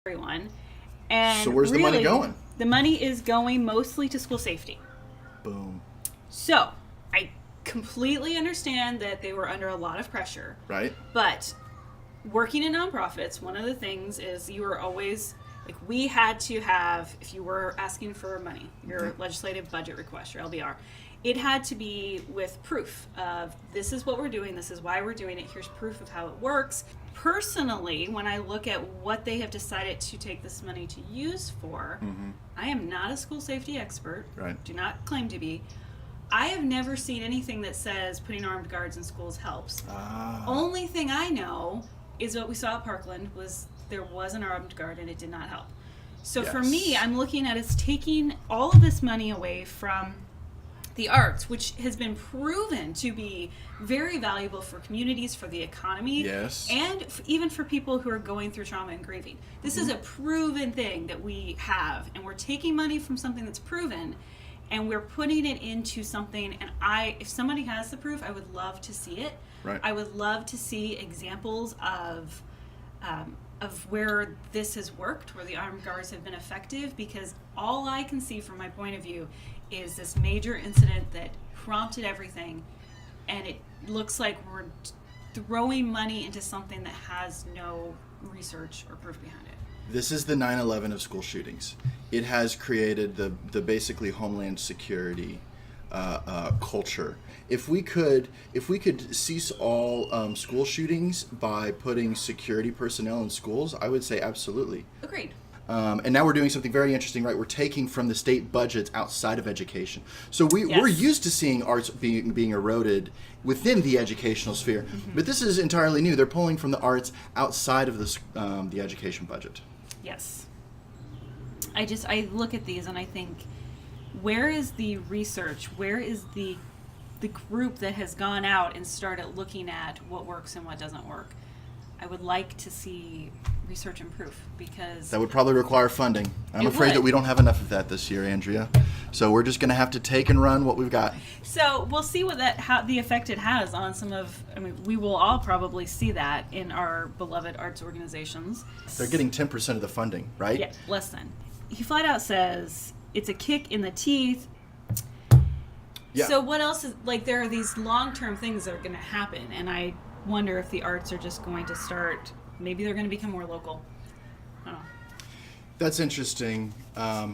everyone. And so where's the money going? The money is going mostly to school safety. Boom. So I completely understand that they were under a lot of pressure. Right. But working in nonprofits, one of the things is you were always, like, we had to have, if you were asking for money, your legislative budget request, your LBR, it had to be with proof of this is what we're doing, this is why we're doing it, here's proof of how it works. Personally, when I look at what they have decided to take this money to use for, I am not a school safety expert, do not claim to be. I have never seen anything that says putting armed guards in schools helps. Only thing I know is what we saw at Parkland was there was an armed guard and it did not help. So for me, I'm looking at it's taking all of this money away from the arts, which has been proven to be very valuable for communities, for the economy, and even for people who are going through trauma and grieving. This is a proven thing that we have, and we're taking money from something that's proven, and we're putting it into something, and if somebody has the proof, I would love to see it. I would love to see examples of where this has worked, where the armed guards have been effective, because all I can see from my point of view is this major incident that prompted everything, and it looks like we're throwing money into something that has no research or proof behind it. This is the 9/11 of school shootings. It has created the basically homeland security culture. If we could cease all school shootings by putting security personnel in schools, I would say absolutely. Agreed. And now we're doing something very interesting, right? We're taking from the state budgets outside of education. So we're used to seeing arts being eroded within the educational sphere, but this is entirely new. They're pulling from the arts outside of the education budget. Yes. I look at these and I think, where is the research? Where is the group that has gone out and started looking at what works and what doesn't work? I would like to see research and proof, because that would probably require funding. I'm afraid that we don't have enough of that this year, Andrea. So we're just going to have to take and run what we've got. So we'll see how the effect it has on some of. I mean, we will all probably see that in our beloved arts organizations. They're getting 10% of the funding, right? Yeah, less than. He flat out says it's a kick in the teeth. Yeah. So what else is, like, there are these long-term things that are going to happen, and I wonder if the arts are just going to start, maybe they're going to become more local. I don't know. That's interesting. I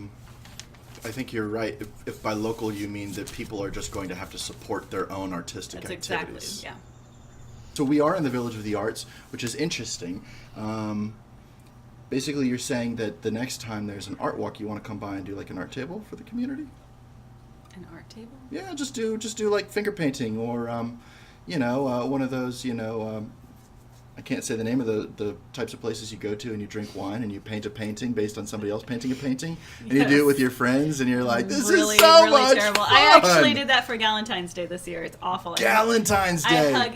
think you're right. If by local you mean that people are just going to have to support their own artistic activities. Exactly, yeah. So we are in the Village of the Arts, which is interesting. Basically, you're saying that the next time there's an art walk, you want to come by and do like an art table for the community? An art table? Yeah, just do like finger painting or one of those, I can't say the name of the types of places you go to and you drink wine and you paint a painting based on somebody else painting a painting, and you do it with your friends and you're like, this is so really much terrible. fun. I actually did that for Galentine's Day this year. It's awful. Galentine's Day. I hug